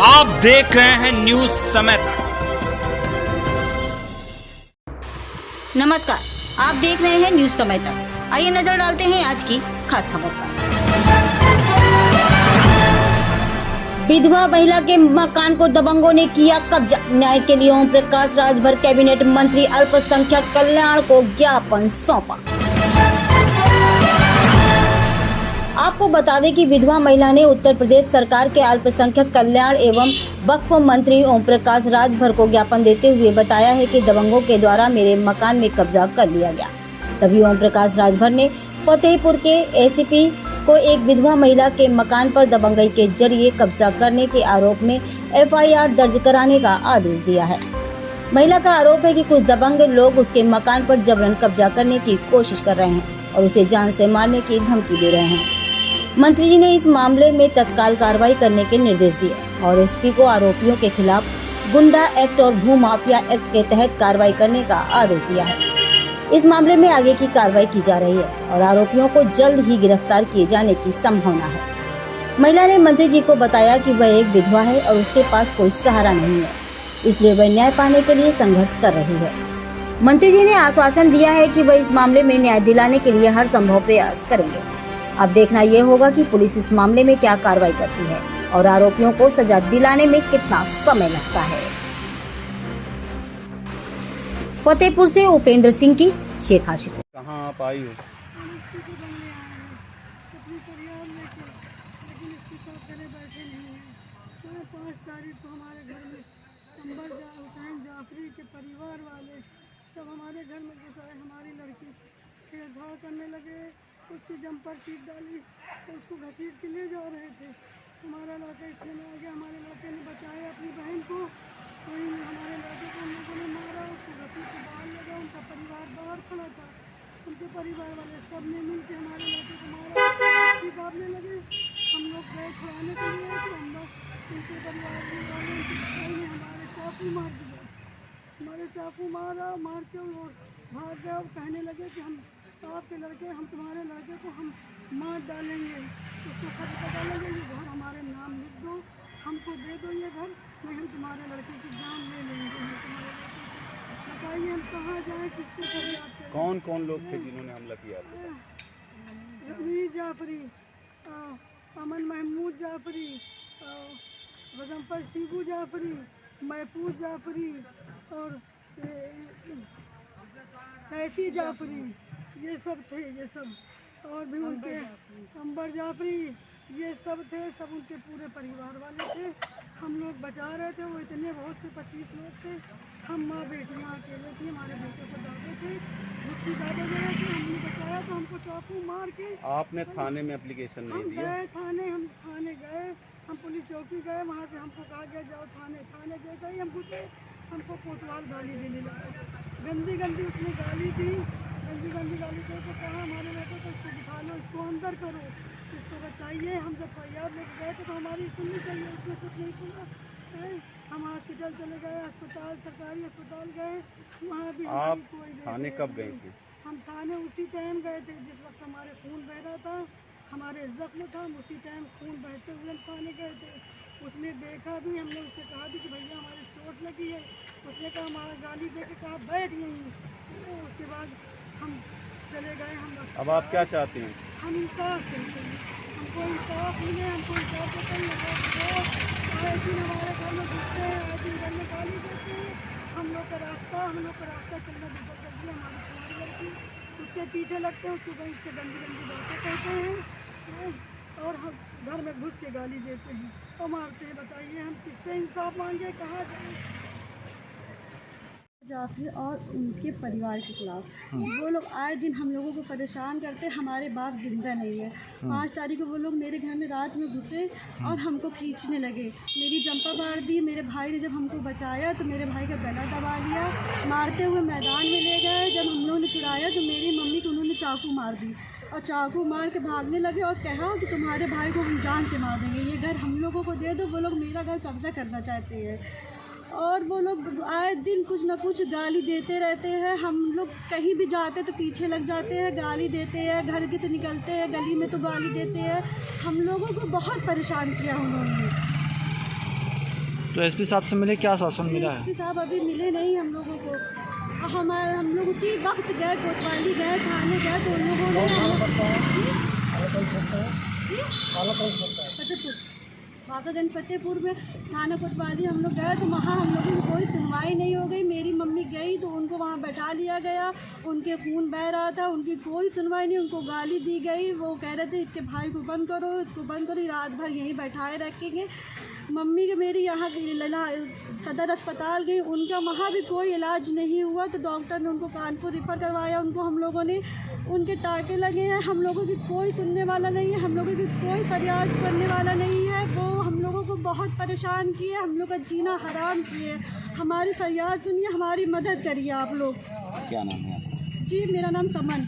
आप देख रहे हैं न्यूज समय तक। नमस्कार, आप देख रहे हैं न्यूज समय तक। आइए नजर डालते हैं आज की खास खबर पर। विधवा महिला के मकान को दबंगों ने किया कब्जा। न्याय के लिए ओम प्रकाश राजभर कैबिनेट मंत्री अल्पसंख्यक कल्याण को ज्ञापन सौंपा। आपको बता दें कि विधवा महिला ने उत्तर प्रदेश सरकार के अल्पसंख्यक कल्याण एवं वक्फ मंत्री ओम प्रकाश राजभर को ज्ञापन देते हुए बताया है कि दबंगों के द्वारा मेरे मकान में कब्जा कर लिया गया। तभी ओम प्रकाश राजभर ने फतेहपुर के एसीपी को एक विधवा महिला के मकान पर दबंगई के जरिए कब्जा करने के आरोप में एफआईआर दर्ज कराने का आदेश दिया है। महिला का आरोप है कि कुछ दबंग लोग उसके मकान पर जबरन कब्जा करने की कोशिश कर रहे हैं और उसे जान से मारने की धमकी दे रहे हैं। मंत्री जी ने इस मामले में तत्काल कार्रवाई करने के निर्देश दिए और एसपी को आरोपियों के खिलाफ गुंडा एक्ट और भू माफिया एक्ट के तहत कार्रवाई करने का आदेश दिया है। इस मामले में आगे की कार्रवाई की जा रही है और आरोपियों को जल्द ही गिरफ्तार किए जाने की संभावना है। महिला ने मंत्री जी को बताया कि वह एक विधवा है और उसके पास कोई सहारा नहीं है, इसलिए वह न्याय पाने के लिए संघर्ष कर रही है। मंत्री जी ने आश्वासन दिया है कि वह इस मामले में न्याय दिलाने के लिए हर संभव प्रयास करेंगे। अब देखना ये होगा कि पुलिस इस मामले में क्या कार्रवाई करती है और आरोपियों को सजा दिलाने में कितना समय लगता है। फतेहपुर से उपेंद्र सिंह की शेख हाशिर। कहाँ आप आई हो? अपनी परिवार लेके, लेकिन इसके साथ घरे बैठे नहीं हैं। 5 तारीख को हमारे घर में हुसैन जाफरी के परिवार वाले सब हमारे घर में घुस आए। हमारी लड़की छेड़छाड़ करने लगे, उसकी जंपर चीट डाली तो उसको घसीट के ले जा रहे थे। हमारा लड़का इतने में आ गया, हमारे लड़के ने बचाया अपनी बहन को। कोई हमारे लड़के को हम लोगों ने मारा, उसको घसीट के बाहर लगा। उनका परिवार बाहर खड़ा था, उनके परिवार वाले सब ने मिल के हमारे लड़के को मारा, उसकी दाबने लगे। हम लोग गए छुड़ाने के लिए तो हम लोग उनके परिवार वाले ने हमारे चाकू मार दिया। हमारे चाकू मार के और भाग गए और कहने लगे कि हम आपके लड़के, हम तुम्हारे लड़के को हम मार डालेंगे, उसको खत पता लगे, ये घर हमारे नाम लिख दो, हमको दे दो ये घर, नहीं हम तुम्हारे लड़के की जान ले लेंगे। हम तुम्हारे लड़के को बताइए हम कहाँ जाएँ, किससे फरियाद करें। कौन कौन लोग थे जिन्होंने हमला किया था? रमीज जाफरी, अमन महमूद जाफरी, गजम्फर शिबू जाफरी, महफूज जाफरी और कैफी जाफरी, ये सब थे। ये सब और भी उनके अंबर जाफरी, ये सब थे। सब उनके पूरे परिवार वाले थे। हम लोग बचा रहे थे, वो इतने बहुत से 25 लोग थे। हम माँ बेटियाँ अकेले थी, हमारे बेटे को दादे थे, उसकी दादे गए थे। हमने बचाया तो हमको चाकू मार के। आपने थाने में एप्लीकेशन नहीं हम दिया? गए थाने, हम थाने गए, हम पुलिस चौकी गए, वहाँ से हमको कहा गया जाओ थाने। थाने जैसा ही हम घुसे, हमको कोतवाल गाली देने लगा। गंदी गंदी उसने गाली दी, गंदी गाली दे के कहा हमारे लड़के को इसको बिठा लो, इसको अंदर करो, इसको बताइए। हम जब फरियाद लेके गए थे तो हमारी सुननी चाहिए, उसने कुछ नहीं सुना। हम हॉस्पिटल चले गए, अस्पताल, सरकारी अस्पताल गए, वहाँ भी हमारी कोई थाने कब गए थे? हम थाने उसी टाइम गए थे जिस वक्त हमारे खून बह रहा था, हमारे जख्म था, हम उसी टाइम खून बहते हुए हम थाने गए थे। उसने देखा भी, हमने उससे कहा भी कि भैया हमारे चोट लगी है। उसने कहा, हमारा गाली दे के कहा बैठ यहीं। उसके बाद हम चले गए। हम अब आप क्या चाहते हैं? हम इंसाफ चाहते हैं, हमको इंसाफ मिले, हमको इंसाफ देते हैं। आए दिन हमारे घर में घुसते हैं, आए दिन घर में गाली देते हैं। हम लोग का रास्ता चलना दुर्बल कर दिया। हमारी कुमारी लड़की उसके पीछे लगते हैं, उसकी उससे गंदी बातें कहते हैं और हम घर में घुस के गाली देते हैं और मारते हैं। बताइए हम किससे इंसाफ मांगे, कहाँ जाएँ? जाफरी और उनके परिवार के खिलाफ वो लोग आए दिन हम लोगों को परेशान करते। हमारे बाप जिंदा नहीं है। 5 तारीख को वो लोग मेरे घर में रात में घुसे और हमको खींचने लगे, मेरी जंपा मार दी। मेरे भाई ने जब हमको बचाया तो मेरे भाई का गला दबा लिया, मारते हुए मैदान में ले गए। जब हम लोगों ने छुड़ाया तो मेरी मम्मी को उन्होंने चाकू मार दी और चाकू मार के भागने लगे और कहा कि तुम्हारे भाई को हम जान से मार देंगे, ये घर हम लोगों को दे दो। वो लोग मेरा घर कब्जा करना चाहते हैं और वो लोग आए दिन कुछ ना कुछ गाली देते रहते हैं। हम लोग कहीं भी जाते तो पीछे लग जाते हैं, गाली देते हैं, घर के तो निकलते हैं, गली में तो गाली देते हैं। हम लोगों को बहुत परेशान किया उन्होंने। तो एसपी साहब से मिले, क्या आश्वासन मिला है? एसपी साहब अभी मिले नहीं हम लोगों को। हम लोग उसी वक्त गए, कोतवाली गए, थाने गए, तो उन लोगों ने बाकागंज फतेहपुर में थाना कोतवाली हम लोग गए, तो वहाँ हम लोगों की कोई सुनवाई नहीं हो गई। मेरी मम्मी गई तो उनको वहाँ बैठा लिया गया, उनके खून बह रहा था, उनकी कोई सुनवाई नहीं, उनको गाली दी गई। वो कह रहे थे इसके भाई को बंद करो, इसको बंद करो, रात भर यहीं बैठाए रखेंगे। मम्मी के मेरी यहाँ सदर अस्पताल गई, उनका वहाँ भी कोई इलाज नहीं हुआ, तो डॉक्टर ने उनको कानपुर रेफर करवाया। उनको हम लोगों ने, उनके टाँके लगे हैं, हम लोगों की कोई सुनने वाला नहीं है, हम लोगों की कोई फरियाद करने वाला नहीं है। वो हम लोगों को बहुत परेशान किए, हम लोग का जीना हराम किए। हमारी फरियाद सुनिए, हमारी मदद करिए आप लोग। क्या नाम है आपका? जी मेरा नाम समन।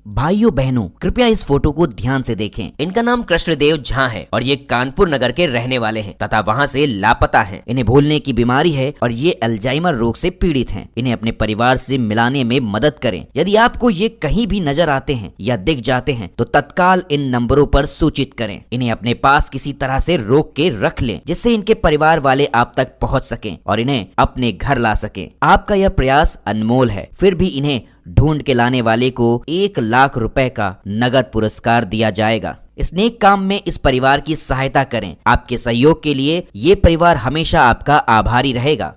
भाइयों बहनों, कृपया इस फोटो को ध्यान से देखें। इनका नाम कृष्णदेव झा है और ये कानपुर नगर के रहने वाले हैं तथा वहां से लापता हैं। इन्हें भूलने की बीमारी है और ये अल्जाइमर रोग से पीड़ित हैं। इन्हें अपने परिवार से मिलाने में मदद करें। यदि आपको ये कहीं भी नजर आते हैं या दिख जाते हैं तो तत्काल इन नंबरों पर सूचित करें। इन्हें अपने पास किसी तरह से रोक के रख लें, जिससे इनके परिवार वाले आप तक पहुंच सकें और इन्हें अपने घर ला सकें। आपका यह प्रयास अनमोल है, फिर भी इन्हें ढूंढ के लाने वाले को 1 लाख रुपए का नगद पुरस्कार दिया जाएगा। इस नेक काम में इस परिवार की सहायता करें। आपके सहयोग के लिए ये परिवार हमेशा आपका आभारी रहेगा।